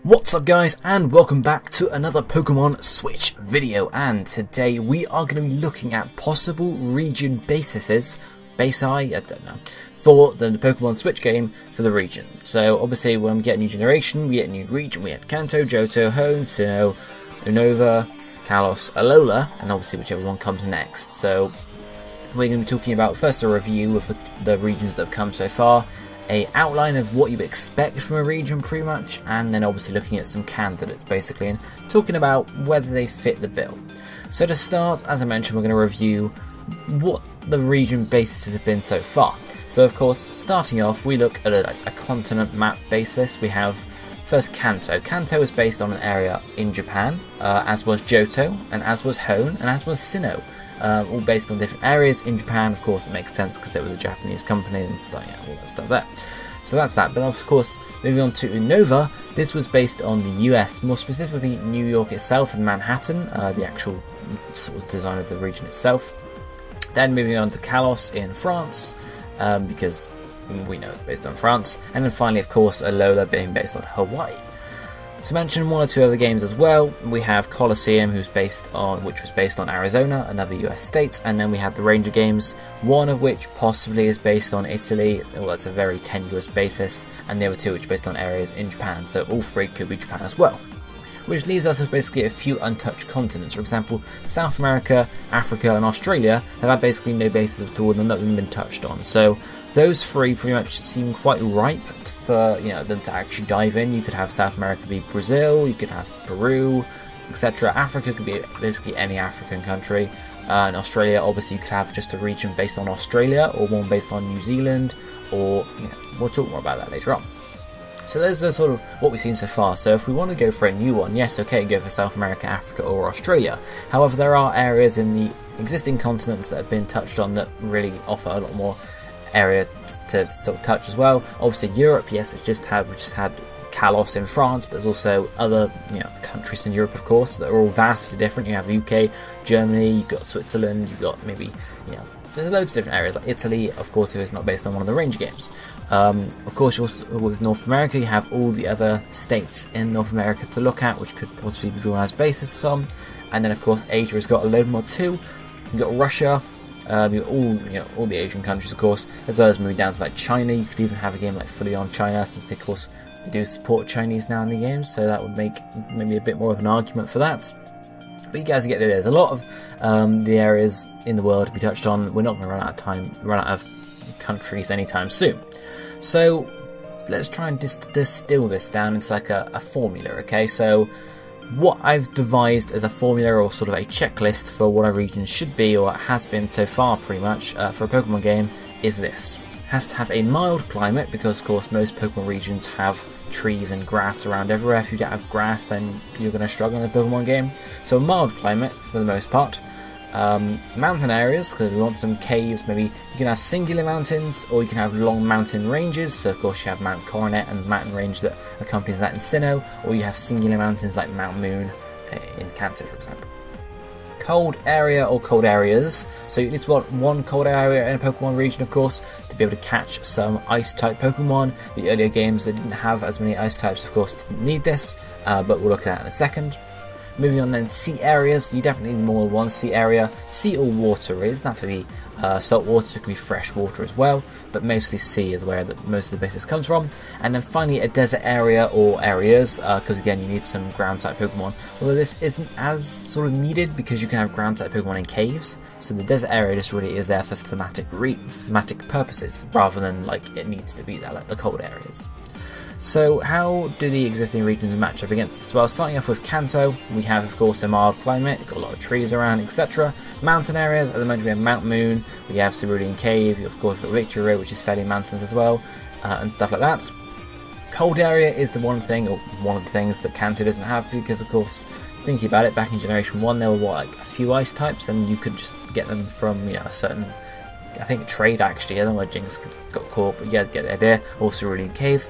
What's up guys, and welcome back to another Pokémon Switch video, and today we are going to be looking at possible region bases, I don't know, for the Pokémon Switch game for the region. So obviously when we get a new generation, we get a new region. We had Kanto, Johto, Hoenn, Sinnoh, Unova, Kalos, Alola, and obviously whichever one comes next. So we're going to be talking about first a review of the regions that have come so far, a outline of what you expect from a region pretty much, and then obviously looking at some candidates basically and talking about whether they fit the bill. So to start, as I mentioned, we're going to review what the region bases have been so far. So of course, starting off, we look at a continent map basis. We have first Kanto. Kanto is based on an area in Japan, as was Johto, and as was Hoenn, and as was Sinnoh. All based on different areas in Japan. Of course it makes sense because it was a Japanese company and stuff, yeah, all that stuff there. So that's that. But of course, moving on to Unova, this was based on the US, more specifically New York itself and Manhattan, the actual sort of design of the region itself. Then moving on to Kalos in France, because we know it's based on France. And then finally, of course, Alola being based on Hawaii. To mention one or two other games as well, we have Colosseum, which was based on Arizona, another US state, and then we have the Ranger games, one of which possibly is based on Italy. Well, that's a very tenuous basis, and the other two which are based on areas in Japan, so all three could be Japan as well. Which leaves us with basically a few untouched continents. For example, South America, Africa, and Australia have had basically no bases at all and not even been touched on. So those three pretty much seem quite ripe for them to actually dive in. You could have South America be Brazil, you could have Peru, etc. Africa could be basically any African country. And Australia, obviously, you could have just a region based on Australia or one based on New Zealand, or we'll talk more about that later on. So those are sort of what we've seen so far. So if we want to go for a new one, yes, okay, go for South America, Africa, or Australia. However, there are areas in the existing continents that have been touched on that really offer a lot more area to sort of touch as well. Obviously Europe, yes, we just had Kalos in France, but there's also other countries in Europe, of course, that are all vastly different. You have UK, Germany, you've got Switzerland, you've got maybe there's loads of different areas, like Italy, of course, if it's not based on one of the Ranger games. Of course, also, with North America, you have all the other states in North America to look at, which could possibly be drawn as basis for some. And then, of course, Asia has got a load more too. You've got Russia, you've got all the Asian countries, of course, as well as moving down to like China. You could even have a game like fully on China, since they, of course, they do support Chinese now in the games, so that would make maybe a bit more of an argument for that. But you guys get the idea. There's a lot of the areas in the world to be touched on. We're not going to run out of countries anytime soon. So let's try and distill this down into like a formula, okay? So what I've devised as a formula, or sort of a checklist for what a region should be, or has been so far pretty much, for a Pokemon game, is this. Has to have a mild climate, because of course most Pokemon regions have trees and grass around everywhere. If you don't have grass, then you're going to struggle in a Pokemon game. So a mild climate for the most part. Mountain areas, because we want some caves. Maybe you can have singular mountains, or you can have long mountain ranges. So of course you have Mount Coronet and the mountain range that accompanies that in Sinnoh, or you have singular mountains like Mount Moon in Kanto, for example. Cold area or cold areas. So you at least want one cold area in a Pokemon region, of course, to be able to catch some ice type Pokemon. The earlier games that didn't have as many ice types, of course, didn't need this, but we'll look at that in a second. Moving on then, sea areas. You definitely need more than one sea area. Sea or water is, that could be salt water, it could be fresh water as well, but mostly sea is where most of the basis comes from. And then finally a desert area or areas, because again you need some ground type Pokemon, although this isn't as sort of needed because you can have ground type Pokemon in caves. So the desert area just really is there for thematic purposes, rather than like it needs to be there like the cold areas. So how do the existing regions match up against this? Well, starting off with Kanto, we have of course a mild climate, got a lot of trees around, etc. Mountain areas, as I mentioned, we have Mount Moon, we have Cerulean Cave, of course we've got Victory Road, which is fairly mountainous as well, and stuff like that. Cold area is the one thing, or one of the things that Kanto doesn't have, because of course, thinking about it, back in Generation 1 there were like a few ice types, and you could just get them from a certain, I think, trade actually. I don't know where Jinx got caught, but you guys get the idea. Also Cerulean Cave.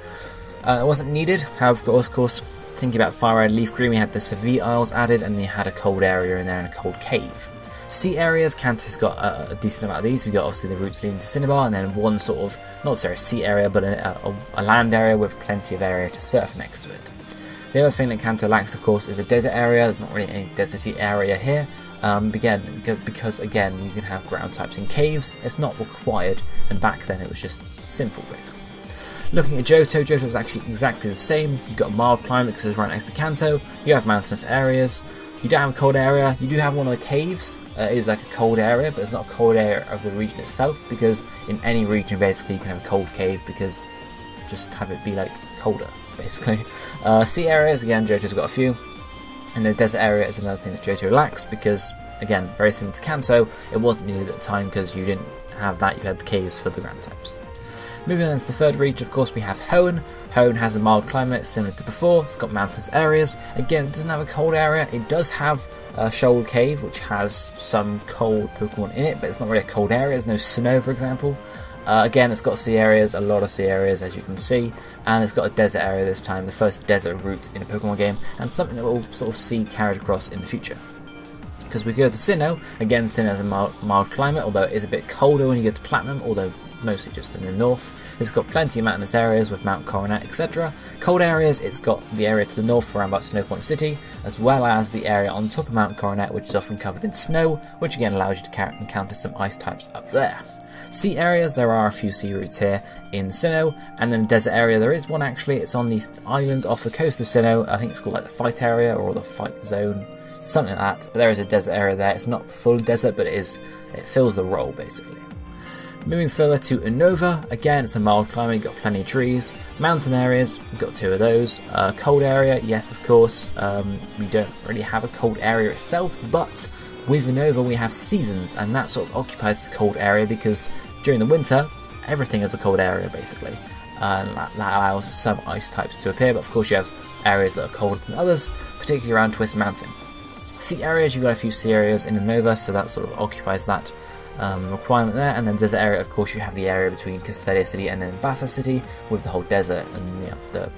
It wasn't needed. However, of course, thinking about Fire Red Leaf Green, we had the Sevii Isles added, and you had a cold area in there and a cold cave. Sea areas, Kanto's got a decent amount of these. We've got obviously the routes leading to Cinnabar, and then one sort of, not necessarily a sea area, but a land area with plenty of area to surf next to it. The other thing that Kanto lacks, of course, is a desert area. There's not really any deserty area here. Because again, you can have ground types in caves. It's not required, and back then it was just simple, basically. Looking at Johto, Johto is actually exactly the same. You've got a mild climate because it's right next to Kanto. You have mountainous areas. You don't have a cold area. You do have one of the caves. It is like a cold area, but it's not a cold area of the region itself, because in any region, basically, you can have a cold cave, because just have it be like colder, basically. Sea areas, again, Johto's got a few. And the desert area is another thing that Johto lacks, because, again, very similar to Kanto, it wasn't needed at the time because you didn't have that, you had the caves for the ground types. Moving on to the third region, of course, we have Hoenn. Hoenn has a mild climate similar to before. It's got mountainous areas. Again, it doesn't have a cold area. It does have a Shoal Cave, which has some cold Pokemon in it, but it's not really a cold area. There's no snow, for example. Again, it's got sea areas, a lot of sea areas, as you can see, and it's got a desert area this time, the first desert route in a Pokemon game, and something that we'll sort of see carried across in the future. Because we go to Sinnoh, again, Sinnoh has a mild climate, although it is a bit colder when you get to Platinum, although mostly just in the north. It's got plenty of mountainous areas with Mount Coronet, etc. Cold areas, it's got the area to the north around about Snow Point City, as well as the area on top of Mount Coronet, which is often covered in snow, which again allows you to encounter some ice types up there. Sea areas, there are a few sea routes here in Sinnoh, and then desert area, there is one actually. It's on the island off the coast of Sinnoh. I think it's called like the Fight Area or the Fight Zone, something like that. But there is a desert area there. It's not full desert, but it fills the role basically. Moving further to Unova, again, it's a mild climate, you've got plenty of trees. Mountain areas, we've got two of those. Cold area, yes, of course. We don't really have a cold area itself, but with Unova we have seasons, and that sort of occupies the cold area, because during the winter, everything is a cold area, basically. And that allows some ice types to appear, but of course you have areas that are colder than others, particularly around Twist Mountain. Sea areas, you've got a few sea areas in Unova, so that sort of occupies that requirement there. And then desert area, of course, you have the area between Castelia City and then Bassa City with the whole desert and the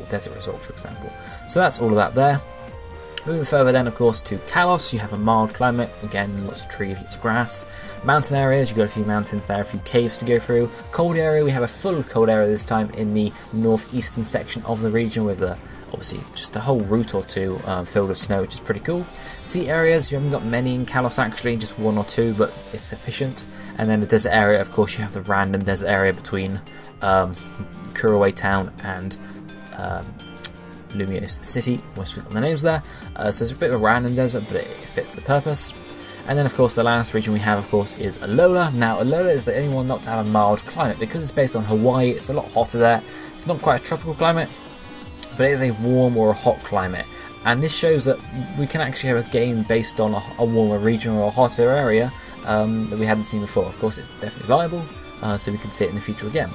desert resort, for example. So that's all of that there. Moving further then, of course, to Kalos, you have a mild climate, again, lots of trees, lots of grass. Mountain areas, you've got a few mountains there, a few caves to go through. Cold area, we have a full cold area this time in the northeastern section of the region with obviously just a whole route or two filled with snow, which is pretty cool. Sea areas, you haven't got many in Kalos actually, just one or two, but it's sufficient. And then the desert area, of course, you have the random desert area between Kuraway Town and Lumiose City, almost forgot the names there. So it's a bit of a random desert, but it fits the purpose. And then, of course, the last region we have, of course, is Alola. Now, Alola is the only one not to have a mild climate, because it's based on Hawaii. It's a lot hotter there. It's not quite a tropical climate, but it is a warm or a hot climate. And this shows that we can actually have a game based on a warmer region or a hotter area that we hadn't seen before. Of course, it's definitely viable, so we can see it in the future again.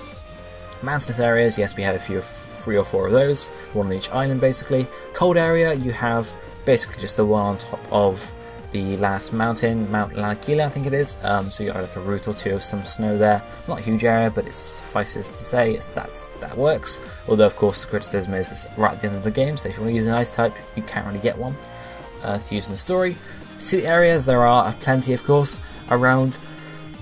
Mountainous areas, yes, we have three or four of those, one on each island basically. Cold area, you have basically just the one on top of the last mountain, Mount Lanakila I think it is, so you got like a route or two of some snow there. It's not a huge area, but it suffices to say that works, although of course the criticism is it's right at the end of the game, so if you want to use an ice type you can't really get one to use in the story. Sea areas, there are plenty of course around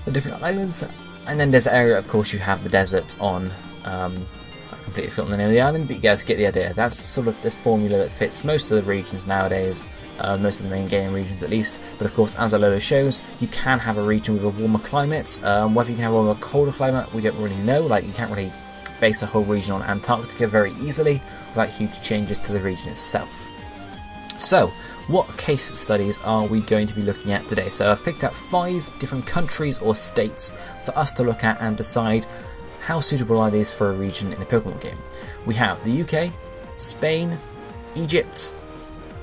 the different islands, and then desert area, of course you have the desert on I completely forgotten the name of the island, but you guys get the idea. That's sort of the formula that fits most of the regions nowadays, most of the main game regions at least. But of course, as Alola shows, you can have a region with a warmer climate. Whether you can have a colder climate, we don't really know. Like, you can't really base a whole region on Antarctica very easily without huge changes to the region itself. So, what case studies are we going to be looking at today? So I've picked out 5 different countries or states for us to look at and decide how suitable are these for a region in a Pokemon game. We have the UK, Spain, Egypt,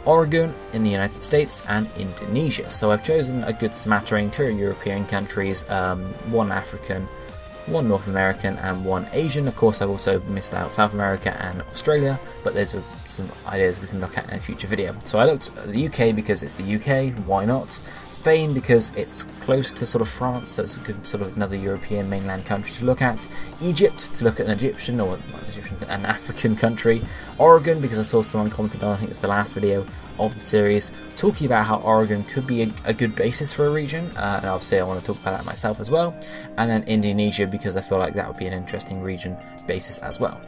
Oregon in the United States, and Indonesia. So I've chosen a good smattering, 2 European countries, 1 African, 1 North American, and 1 Asian. Of course, I've also missed out South America and Australia, but there's some ideas we can look at in a future video. So I looked at the UK because it's the UK, why not? Spain because it's close to sort of France, so it's a good sort of another European mainland country to look at. Egypt to look at an Egyptian, or not Egyptian, an African country. Oregon because I saw someone commented on, I think it was the last video of the series, talking about how Oregon could be a good basis for a region, and obviously I want to talk about that myself as well. And then Indonesia because I feel like that would be an interesting region basis as well.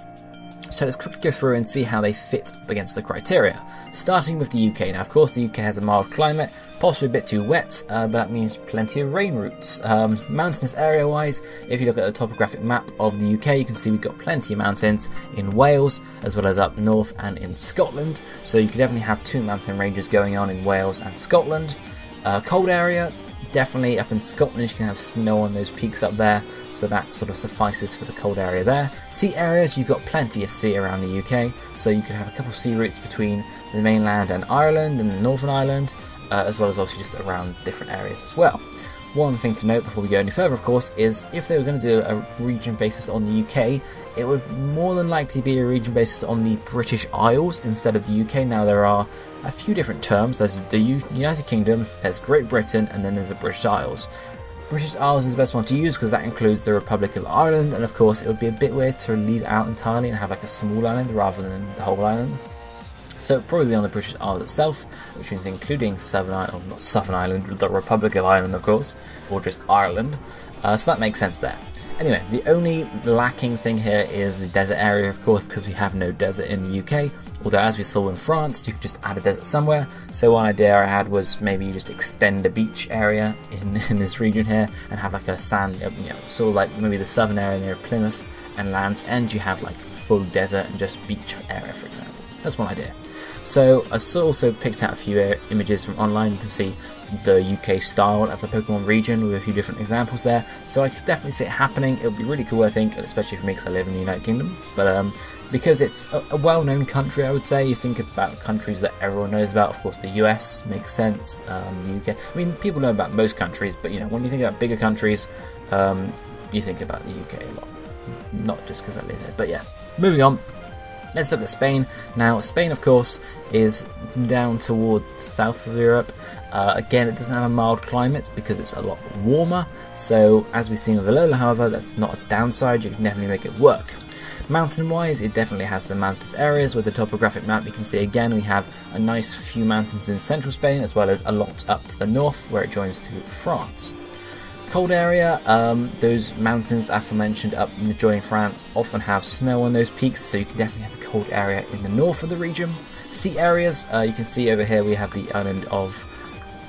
So let's quickly go through and see how they fit up against the criteria. Starting with the UK. Now, of course, the UK has a mild climate, possibly a bit too wet, but that means plenty of rain routes. Mountainous area-wise, if you look at the topographic map of the UK, you can see we've got plenty of mountains in Wales, as well as up north and in Scotland. So you could definitely have two mountain ranges going on in Wales and Scotland. Cold area, definitely up in Scotland you can have snow on those peaks up there, so that sort of suffices for the cold area there. Sea areas, you've got plenty of sea around the UK, so you can have a couple of sea routes between the mainland and Ireland and Northern Ireland, as well as obviously just around different areas as well. One thing to note before we go any further, of course, is if they were going to do a region basis on the UK, it would more than likely be a region basis on the British Isles instead of the UK. Now, there are a few different terms. There's the United Kingdom, there's Great Britain, and then there's the British Isles. British Isles is the best one to use because that includes the Republic of Ireland, and of course it would be a bit weird to leave it out entirely and have like a small island rather than the whole island. So probably on the British Isles itself, which means including Southern Ireland, not Southern Ireland, the Republic of Ireland of course, or just Ireland, so that makes sense there. Anyway, the only lacking thing here is the desert area, of course, because we have no desert in the UK, although as we saw in France, you could just add a desert somewhere. So one idea I had was maybe you just extend a beach area in this region here and have like a sand, sort of like maybe the southern area near Plymouth and Land's End, you have like full desert and just beach area, for example. That's one idea. So I've also picked out a few images from online. You can see the UK style as a Pokemon region with a few different examples there. So I could definitely see it happening. It would be really cool, I think, especially for me because I live in the United Kingdom. But because it's a well-known country, I would say, you think about countries that everyone knows about. Of course, the US makes sense. The UK. I mean, people know about most countries, but when you think about bigger countries, you think about the UK a lot. Not just because I live here, but yeah. Moving on. Let's look at Spain. Now, Spain, of course, is down towards the south of Europe. Again, it doesn't have a mild climate because it's a lot warmer. So, as we've seen with Alola, however, that's not a downside. You can definitely make it work. Mountain-wise, it definitely has some mountainous areas. With the topographic map, you can see again we have a nice few mountains in central Spain, as well as a lot up to the north, where it joins to France. Cold area, those mountains aforementioned up joining France often have snow on those peaks, so you can definitely have a cold area in the north of the region. Sea areas, you can see over here we have the island of,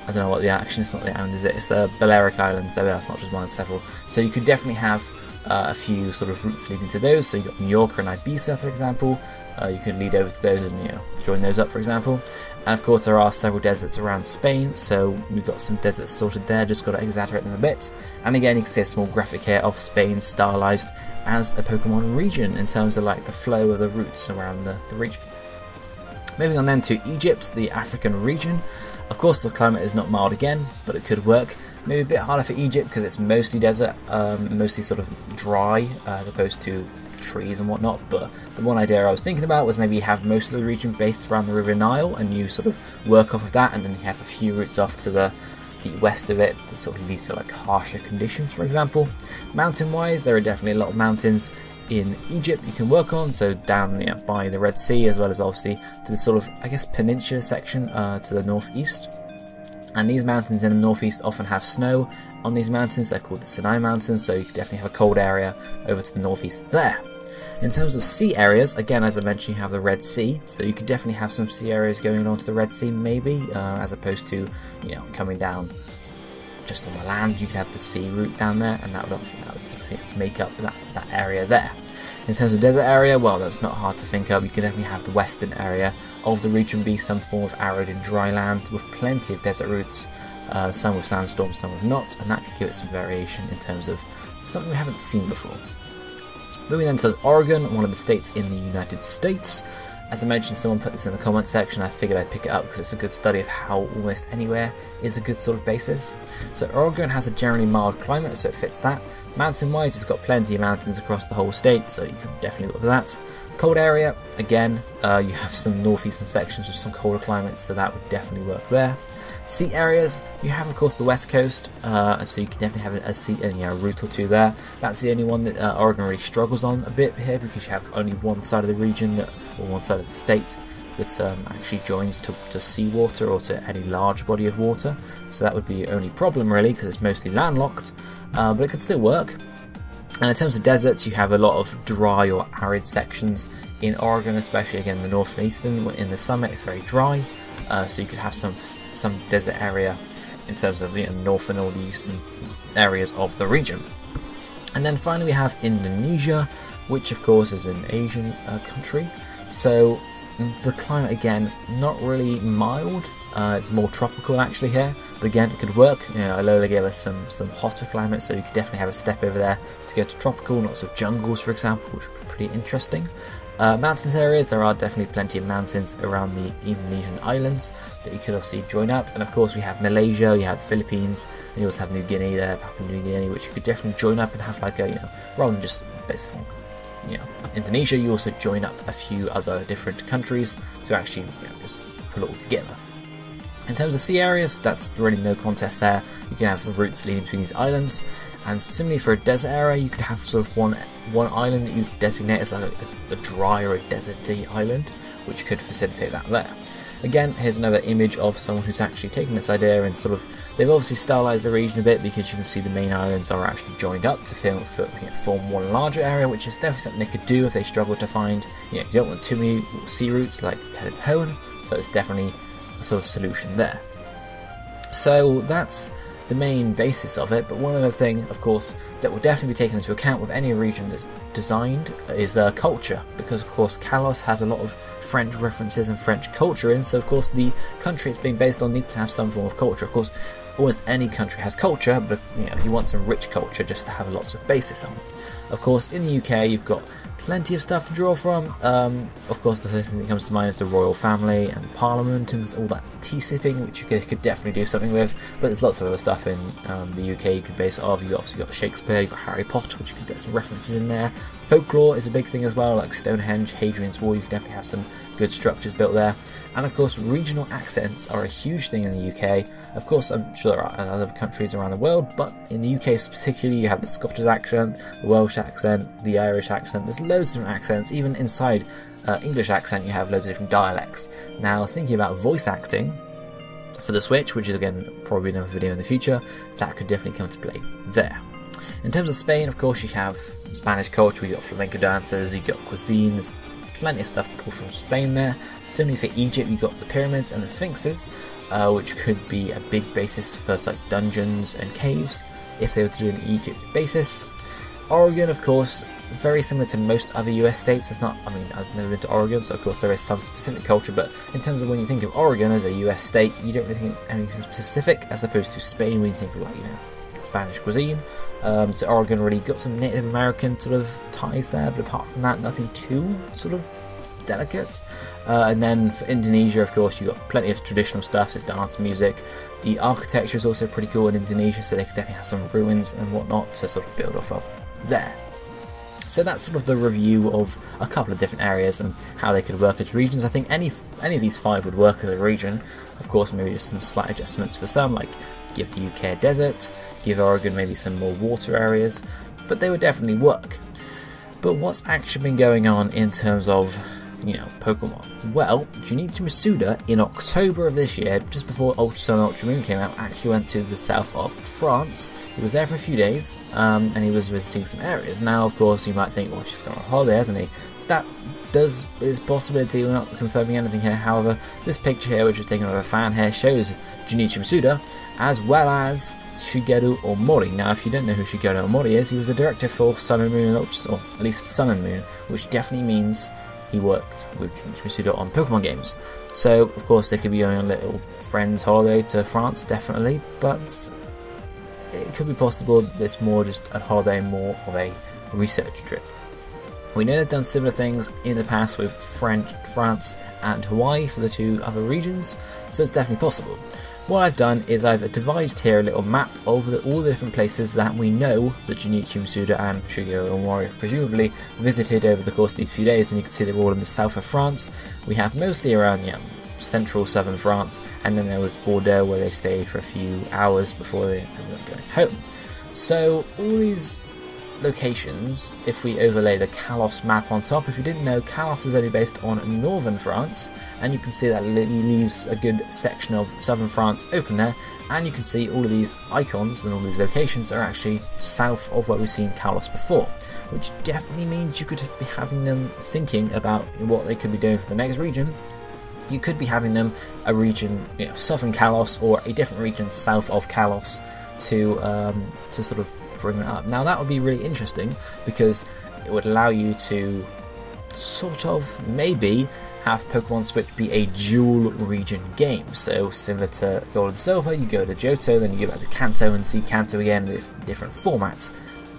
I don't know what the action, it's not the island, is it? It's the Balearic Islands, there we are, it's not just one, it's several. So you could definitely have a few sort of routes leading to those, so you've got Mallorca and Ibiza, for example. You can lead over to those and join those up, for example. And of course there are several deserts around Spain, so we've got some deserts sorted there, just got to exaggerate them a bit. And again, you can see a small graphic here of Spain stylized as a Pokemon region in terms of like the flow of the routes around the region. Moving on then to Egypt, the African region. Of course the climate is not mild again, but it could work. Maybe a bit harder for Egypt because it's mostly desert, mostly sort of dry as opposed to trees and whatnot, but the one idea I was thinking about was maybe have most of the region based around the River Nile and you sort of work off of that, and then you have a few routes off to the west of it that sort of leads to like harsher conditions, for example. Mountain wise, there are definitely a lot of mountains in Egypt you can work on, so down by the Red Sea, as well as obviously to the sort of, I guess, peninsula section to the northeast. And these mountains in the northeast often have snow on these mountains. They're called the Sinai Mountains, so you can definitely have a cold area over to the northeast there. In terms of sea areas, again, as I mentioned, you have the Red Sea, so you could definitely have some sea areas going along to the Red Sea, maybe, as opposed to, coming down just on the land. You could have the sea route down there, and that would sort of make up that area there. In terms of desert area, well, that's not hard to think of. You could definitely have the western area of the region be some form of arid and dry land with plenty of desert routes, some with sandstorms, some with not, and that could give it some variation in terms of something we haven't seen before. Moving then to Oregon, one of the states in the United States. As I mentioned, someone put this in the comment section. I figured I'd pick it up because it's a good study of how almost anywhere is a good sort of basis. So Oregon has a generally mild climate, so it fits that. Mountain-wise, it's got plenty of mountains across the whole state, so you can definitely look at that. Cold area, again, you have some northeastern sections with some colder climates, so that would definitely work there. Sea areas, you have of course the west coast, so you can definitely have a route or two there. That's the only one that Oregon really struggles on a bit here, because you have only one side of the region, or one side of the state, that actually joins to seawater or to any large body of water. So that would be your only problem really, because it's mostly landlocked, but it could still work. And in terms of deserts, you have a lot of dry or arid sections In Oregon, especially again the north and eastern, in the summer it's very dry, so you could have some desert area in terms of northern or the eastern areas of the region. And then finally we have Indonesia, which of course is an Asian country. So the climate again, not really mild, it's more tropical actually here, but again it could work. Alola gave us some hotter climate, so you could definitely have a step over there to go to tropical, lots of jungles for example, which would be pretty interesting. Mountainous areas, there are definitely plenty of mountains around the Indonesian islands that you could obviously join up, and of course we have Malaysia, you have the Philippines, and you also have New Guinea there, Papua New Guinea, which you could definitely join up and have like a, rather than just basically Indonesia, you also join up a few other different countries to actually just pull it all together. In terms of sea areas, that's really no contest there. You can have routes leading between these islands, and similarly for a desert area, you could have sort of one island that you designate as like a dry or a deserty island, which could facilitate that there. Again, here's another image of someone who's actually taken this idea and sort of, they've obviously stylized the region a bit, because you can see the main islands are actually joined up to form one larger area, which is definitely something they could do if they struggle to find, you don't want too many sea routes like home, so it's definitely a sort of solution there. So that's the main basis of it, but one other thing, of course, that will definitely be taken into account with any region that's designed is culture, because of course Kalos has a lot of French references and French culture in, so of course the country it's being based on needs to have some form of culture. Of course, almost any country has culture, but you want some rich culture just to have lots of basis on. Of course, in the UK you've got plenty of stuff to draw from. Of course, the first thing that comes to mind is the royal family and Parliament and all that tea sipping, which you could definitely do something with. But there's lots of other stuff in the UK you could base it off. You've obviously got Shakespeare, you've got Harry Potter, which you could get some references in there. Folklore is a big thing as well, like Stonehenge, Hadrian's Wall. You could definitely have some good structures built there. And of course, regional accents are a huge thing in the UK. Of course, I'm sure there are in other countries around the world, but in the UK particularly, you have the Scottish accent, the Welsh accent, the Irish accent. There's loads of different accents. Even inside English accent, you have loads of different dialects. Now, thinking about voice acting for the Switch, which is again probably another video in the future, that could definitely come to play there. In terms of Spain, of course, you have Spanish culture. You've got flamenco dancers, you've got cuisine. There's plenty of stuff to pull from Spain there. Similarly for Egypt, you've got the pyramids and the sphinxes, which could be a big basis for like dungeons and caves if they were to do an Egypt basis. Oregon, of course, very similar to most other US states. It's not, I've never been to Oregon, so of course there is some specific culture, but in terms of when you think of Oregon as a US state, you don't really think of anything specific, as opposed to Spain when you think of like, Spanish cuisine. So Oregon really got some Native American sort of ties there, but apart from that, nothing too sort of delicate. And then for Indonesia, of course, you've got plenty of traditional stuff, so it's dance, music. The architecture is also pretty cool in Indonesia, so they could definitely have some ruins and whatnot to sort of build off of there. So that's sort of the review of a couple of different areas and how they could work as regions. I think any of these 5 would work as a region. Of course, maybe just some slight adjustments for some, like give the UK a desert, give Oregon maybe some more water areas, but they would definitely work. But what's actually been going on in terms of, Pokemon? Well, Junichi Masuda in October of this year, just before Ultra Sun and Ultra Moon came out, actually went to the south of France. He was there for a few days, and he was visiting some areas. Now, of course, you might think, well, he's gone on holiday, hasn't he? That is a possibility. We're not confirming anything here. However, this picture here, which was taken by a fan here, shows Junichi Masuda as well as Shigeru Omori. Now, if you don't know who Shigeru Omori is, he was the director for Sun and Moon, or at least Sun and Moon, which definitely means he worked with Junichi Masuda on Pokemon games. So, of course, they could be going on a little friends holiday to France, definitely, but it could be possible that it's more just a holiday, more of a research trip. We know they've done similar things in the past with France and Hawaii for the 2 other regions, so it's definitely possible. What I've done is I've devised here a little map of all the different places that we know that Junichi Masuda and Shigeru Omori presumably visited over the course of these few days, and you can see they're all in the south of France. We have mostly around central southern France, and then there was Bordeaux where they stayed for a few hours before they ended up going home. So all these locations, if we overlay the Kalos map on top, if you didn't know, Kalos is only based on northern France, and you can see that he leaves a good section of southern France open there, and you can see all of these icons and all these locations are actually south of where we've seen Kalos before, which definitely means you could be having them thinking about what they could be doing for the next region. You could be having them a region, you know, southern Kalos, or a different region south of Kalos to sort of bring it up. Now that would be really interesting because it would allow you to sort of maybe have Pokemon Switch be a dual region game. So similar to Gold and Silver, you go to Johto, then you go back to Kanto and see Kanto again with different formats.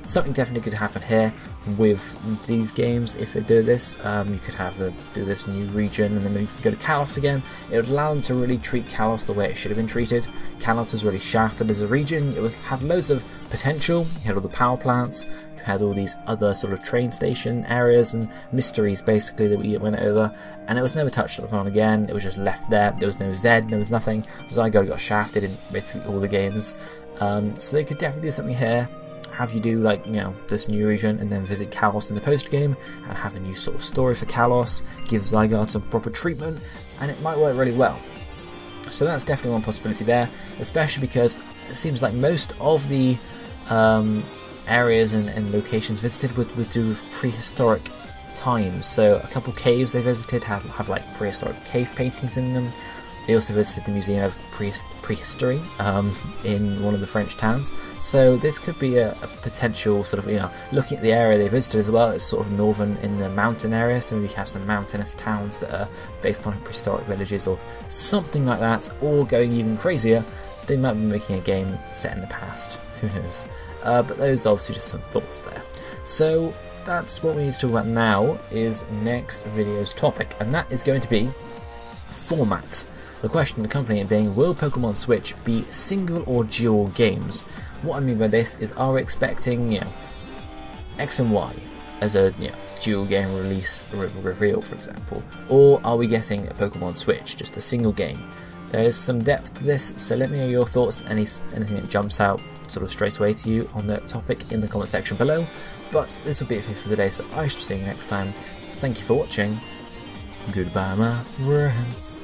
Something definitely could happen here with these games if they do this. You could have them do this new region, and then you could go to Kalos again. It would allow them to really treat Kalos the way it should have been treated. Kalos was really shafted as a region. It had loads of potential. You had all the power plants. You had all these other sort of train station areas and mysteries basically that we went over, and it was never touched upon again. It was just left there. There was no Z, there was nothing. Zygarde got shafted in basically all the games. So they could definitely do something here. Have you do, like, you know, this new region and then visit Kalos in the post game and have a new sort of story for Kalos, give Zygarde some proper treatment, and it might work really well. So that's definitely one possibility there, especially because it seems like most of the areas and locations visited would do with prehistoric times. So a couple caves they visited have like prehistoric cave paintings in them. They also visited the Museum of Prehistory in one of the French towns. So this could be a potential sort of, you know, looking at the area they visited as well. It's sort of northern in the mountain area, so maybe have some mountainous towns that are based on prehistoric villages or something like that. Or going even crazier, they might be making a game set in the past. Who knows? But those are obviously just some thoughts there. So that's what we need to talk about now, is next video's topic, and that is going to be format. The question accompanying it being, will Pokemon Switch be single or dual games? What I mean by this is, are we expecting, you know, X and Y as a, you know, dual game release reveal, for example, or are we getting a Pokemon Switch, just a single game? There is some depth to this, so let me know your thoughts, anything that jumps out sort of straight away to you on the topic in the comment section below. But this will be it for today, so I shall see you next time. Thank you for watching. Goodbye, my friends.